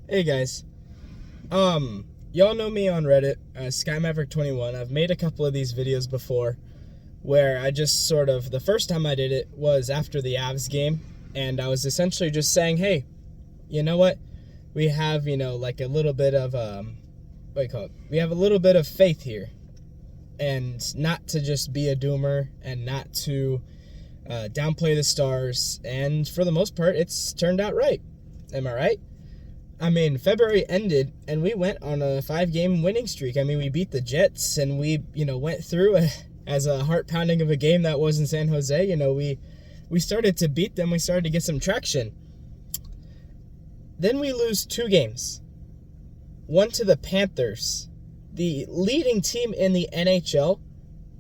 Hey guys. Y'all know me on Reddit as SkyMaverick21. I've made a couple of these videos before where I just the first time I did it was after the Avs game, and I was essentially just saying, hey, you know what? We have, like a little bit of, what do you call it? We have a little bit of faith here, and not to just be a doomer and not to downplay the Stars, and for the most part, it's turned out right. Am I right? I mean, February ended, and we went on a 5-game winning streak. I mean, we beat the Jets, and we, went through as a heart-pounding of a game that was in San Jose. We started to beat them. We started to get some traction. Then we lose 2 games. One to the Panthers, the leading team in the NHL,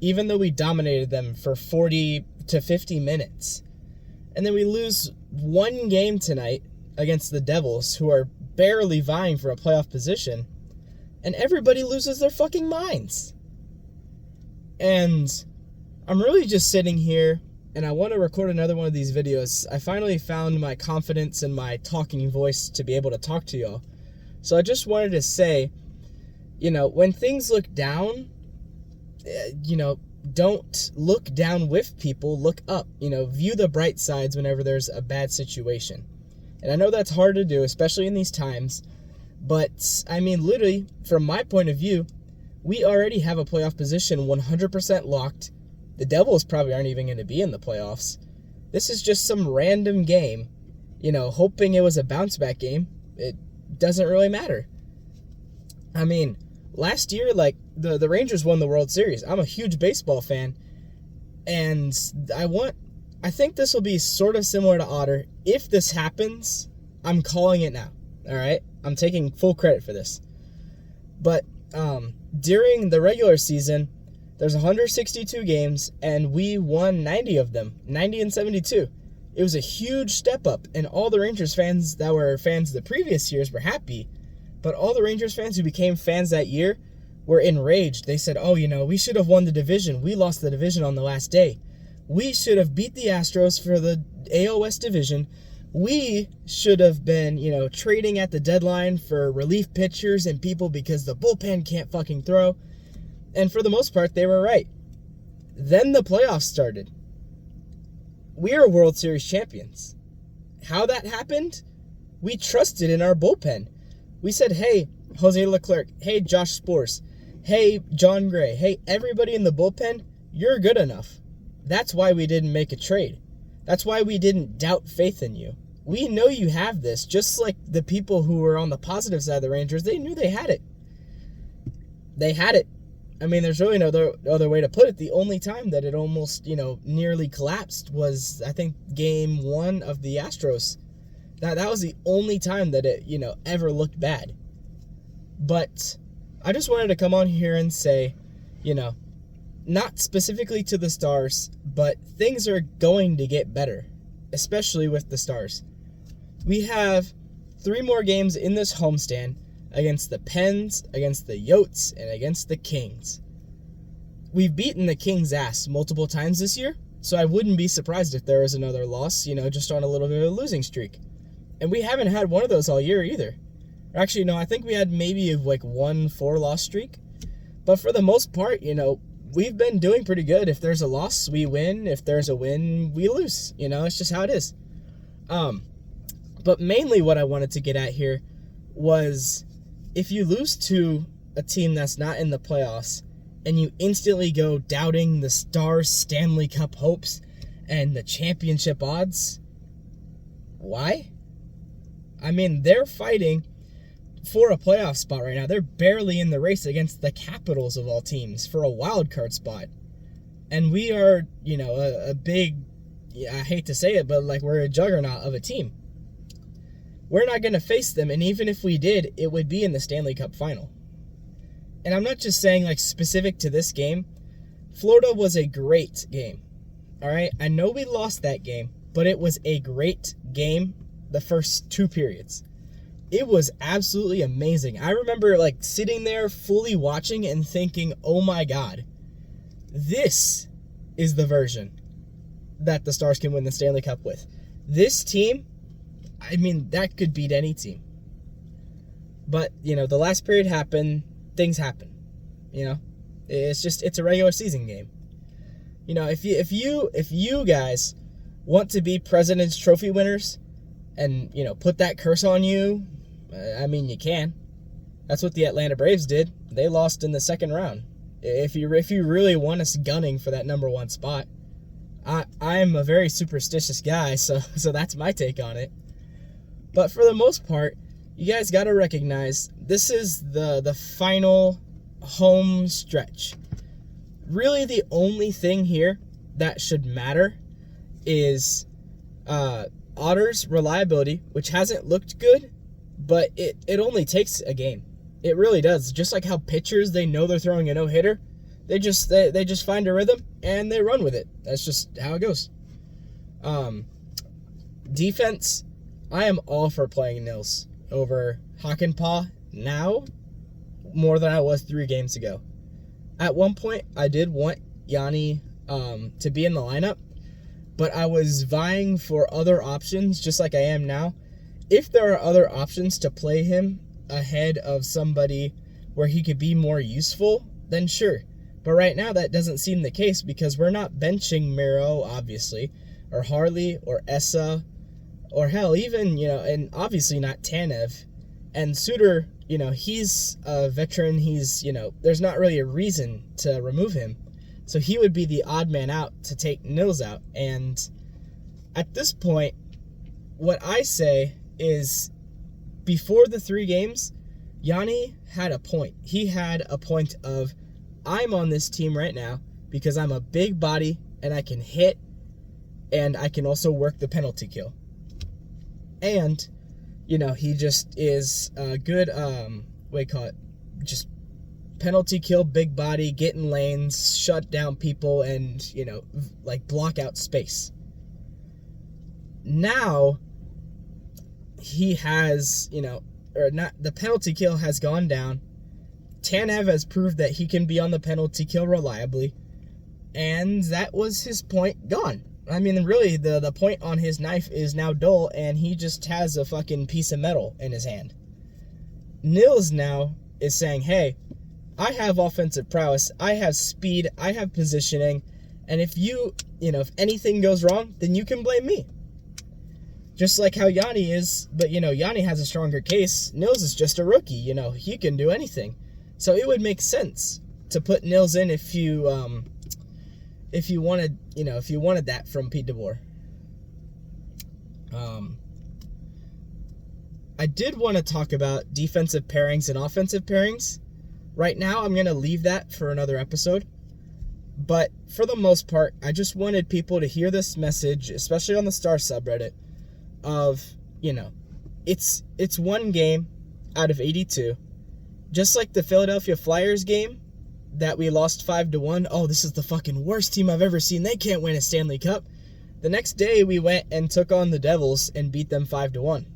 even though we dominated them for 40 to 50 minutes. And then we lose 1 game tonight against the Devils, who are barely vying for a playoff position, and everybody loses their fucking minds. And I'm really just sitting here, and I want to record another one of these videos. I finally found my confidence and my talking voice to be able to talk to y'all. So I just wanted to say, when things look down, don't look down with people, look up. View the bright sides whenever there's a bad situation. And I know that's hard to do, especially in these times, but, I mean, literally, from my point of view, we already have a playoff position 100% locked. The Devils probably aren't even going to be in the playoffs. This is just some random game, hoping it was a bounce-back game. It doesn't really matter. I mean, last year, the Rangers won the World Series. I'm a huge baseball fan, and I think this will be sort of similar to Otter. If this happens, I'm calling it now. All right? I'm taking full credit for this. But during the regular season, there's 162 games, and we won 90 of them, 90 and 72. It was a huge step up, and all the Rangers fans that were fans the previous years were happy. But all the Rangers fans who became fans that year were enraged. They said, oh, we should have won the division. We lost the division on the last day. We should have beat the Astros for the AL West division. We should have been, trading at the deadline for relief pitchers and people because the bullpen can't fucking throw. And for the most part, they were right. Then the playoffs started. We are World Series champions. How that happened? We trusted in our bullpen. We said, hey, Jose Leclerc. Hey, Josh Sborz. Hey, John Gray. Hey, everybody in the bullpen, you're good enough. That's why we didn't make a trade. That's why we didn't doubt faith in you. We know you have this, just like the people who were on the positive side of the Rangers, they knew they had it. They had it. I mean, there's really no other way to put it. The only time that it almost, nearly collapsed was, I think, game 1 of the Astros. That was the only time that it, ever looked bad. But I just wanted to come on here and say, not specifically to the Stars, but things are going to get better, especially with the Stars. We have 3 more games in this homestand against the Pens, against the Yotes, and against the Kings. We've beaten the Kings' ass multiple times this year, so I wouldn't be surprised if there was another loss, just on a little bit of a losing streak. And we haven't had one of those all year either. Actually, no, I think we had maybe 1 4-loss streak. But for the most part, we've been doing pretty good. If there's a loss, we win. If there's a win, we lose. It's just how it is. But mainly what I wanted to get at here was if you lose to a team that's not in the playoffs and you instantly go doubting the Stars' Stanley Cup hopes and the championship odds, why? I mean, they're fighting for a playoff spot right now. They're barely in the race against the Capitals of all teams for a wild card spot. And we are, a big, I hate to say it, but we're a juggernaut of a team. We're not going to face them, and even if we did, it would be in the Stanley Cup final. And I'm not just saying specific to this game. Florida was a great game. All right? I know we lost that game, but it was a great game the first 2 periods. It was absolutely amazing. I remember sitting there fully watching and thinking, oh my God, this is the version that the Stars can win the Stanley Cup with. This team, I mean, that could beat any team. But, the last period happened, things happen, It's a regular season game. If you guys want to be President's Trophy winners and, put that curse on you, you can. That's what the Atlanta Braves did. They lost in the second round. If you really want us gunning for that number one spot, I'm a very superstitious guy, so that's my take on it. But for the most part, you guys got to recognize this is the final home stretch. Really, the only thing here that should matter is Otter's reliability, which hasn't looked good, but it only takes a game. It really does. Just like how pitchers, they know they're throwing a no-hitter, they just find a rhythm and they run with it. That's just how it goes. Defense, I am all for playing Nils over Hakanpää now more than I was 3 games ago. At one point, I did want Yanni to be in the lineup, but I was vying for other options just like I am now. If there are other options to play him ahead of somebody where he could be more useful, then sure. But right now that doesn't seem the case because we're not benching Miro, obviously, or Harley, or Essa, or hell, even, and obviously not Tanev. And Suter, he's a veteran. He's, there's not really a reason to remove him. So he would be the odd man out to take Nils out. And at this point, what I say is before the 3 games, Yanni had a point. He had a point of, I'm on this team right now because I'm a big body and I can hit and I can also work the penalty kill. And, he just is a good, just penalty kill, big body, get in lanes, shut down people, and, block out space. Now, he has, the penalty kill has gone down. Tanev has proved that he can be on the penalty kill reliably, and that was his point gone. Really, the point on his knife is now dull, and he just has a fucking piece of metal in his hand. Nils now is saying, hey, I have offensive prowess, I have speed, I have positioning, and if if anything goes wrong, then you can blame me. Just like how Yanni is, but, Yanni has a stronger case. Nils is just a rookie, he can do anything. So it would make sense to put Nils in if you wanted that from Pete DeBoer. I did want to talk about defensive pairings and offensive pairings. Right now, I'm going to leave that for another episode. But for the most part, I just wanted people to hear this message, especially on the Star subreddit, of, it's one game out of 82. Just like the Philadelphia Flyers game that we lost 5-1. Oh, this is the fucking worst team I've ever seen. They can't win a Stanley Cup. The next day we went and took on the Devils and beat them 5-1.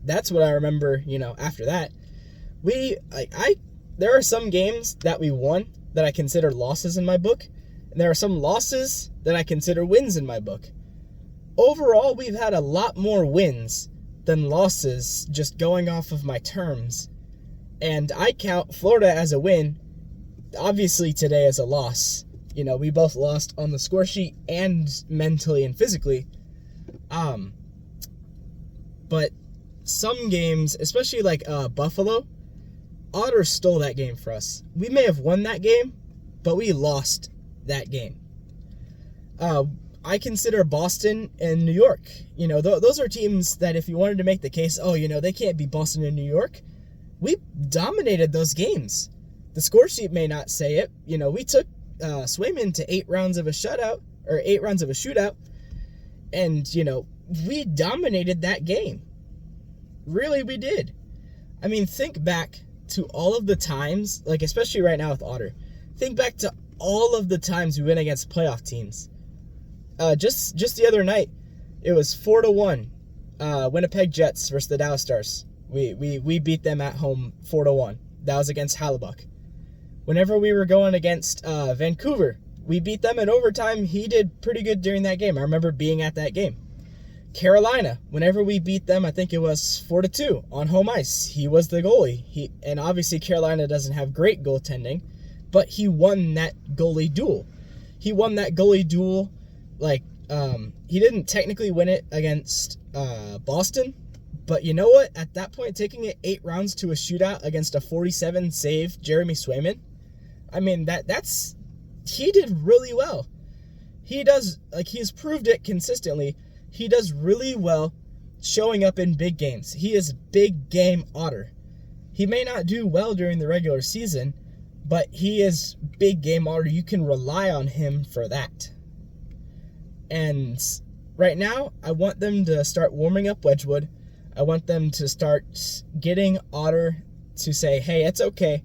That's what I remember, after that. There are some games that we won that I consider losses in my book, and there are some losses that I consider wins in my book. Overall, we've had a lot more wins than losses, just going off of my terms. And I count Florida as a win, obviously today as a loss. We both lost on the score sheet and mentally and physically. But some games, especially like Buffalo, Otter stole that game for us. We may have won that game, but we lost that game. I consider Boston and New York. Those are teams that if you wanted to make the case, they can't beat Boston and New York. We dominated those games. The score sheet may not say it. We took Swayman to 8 rounds of a shootout, and, we dominated that game. Really, we did. Think back to all of the times, especially right now with Otter. Think back to all of the times we went against playoff teams. Just the other night, it was 4-1, Winnipeg Jets versus the Dallas Stars. We beat them at home 4-1. That was against Hallebuck. Whenever we were going against Vancouver, we beat them in overtime. He did pretty good during that game. I remember being at that game. Carolina, whenever we beat them, I think it was 4-2 on home ice. He was the goalie. And obviously Carolina doesn't have great goaltending, but he won that goalie duel. He won that goalie duel. He didn't technically win it against Boston, but you know what? At that point, taking it 8 rounds to a shootout against a 47 save Jeremy Swayman, I mean, he did really well. He's proved it consistently. He does really well showing up in big games. He is big game Otter. He may not do well during the regular season, but he is big game Otter. You can rely on him for that. And right now, I want them to start warming up Wedgwood. I want them to start getting Otter to say, hey, it's okay.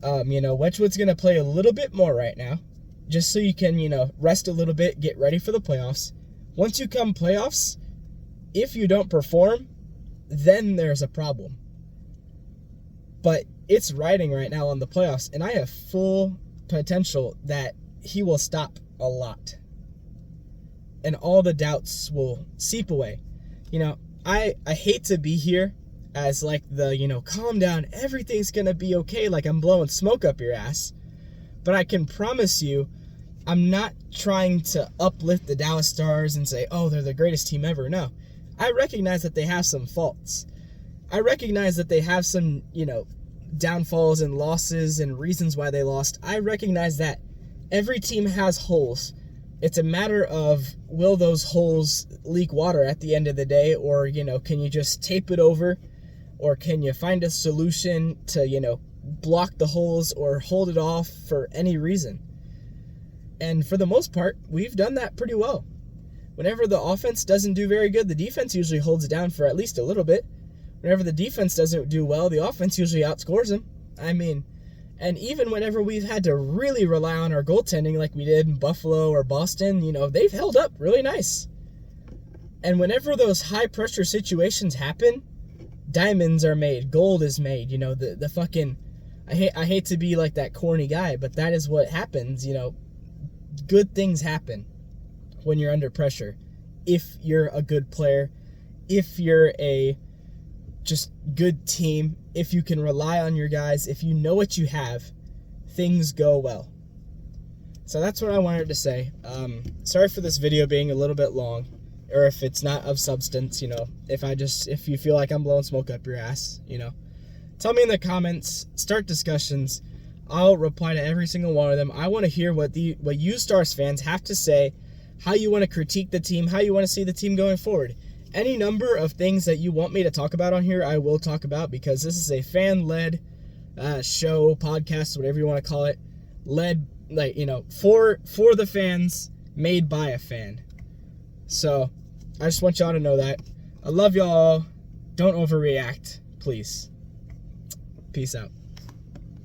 Wedgwood's going to play a little bit more right now, just so you can, rest a little bit, get ready for the playoffs. Once you come playoffs, if you don't perform, then there's a problem. But it's riding right now on the playoffs, and I have full potential that he will stop a lot. And all the doubts will seep away. I hate to be here as calm down, everything's going to be okay, like I'm blowing smoke up your ass. But I can promise you, I'm not trying to uplift the Dallas Stars and say, oh, they're the greatest team ever. No. I recognize that they have some faults. I recognize that they have some, downfalls and losses and reasons why they lost. I recognize that every team has holes. It's a matter of, will those holes leak water at the end of the day? Or, can you just tape it over? Or can you find a solution to, block the holes or hold it off for any reason? And for the most part, we've done that pretty well. Whenever the offense doesn't do very good, the defense usually holds it down for at least a little bit. Whenever the defense doesn't do well, the offense usually outscores them. And even whenever we've had to really rely on our goaltending like we did in Buffalo or Boston, they've held up really nice. And whenever those high-pressure situations happen, diamonds are made, gold is made, the fucking... I hate to be like that corny guy, but that is what happens, Good things happen when you're under pressure. If you're a good player, if you're a just good team, if you can rely on your guys, if you know what you have, things go well. So that's what I wanted to say. Sorry for this video being a little bit long, or if it's not of substance, if you feel like I'm blowing smoke up your ass, tell me in the comments, start discussions. I'll reply to every single one of them. I want to hear what you Stars fans have to say, how you want to critique the team, how you want to see the team going forward. Any number of things that you want me to talk about on here, I will talk about, because this is a fan-led show, podcast, whatever you want to call it, led, for the fans, made by a fan. So, I just want y'all to know that. I love y'all. Don't overreact, please. Peace out.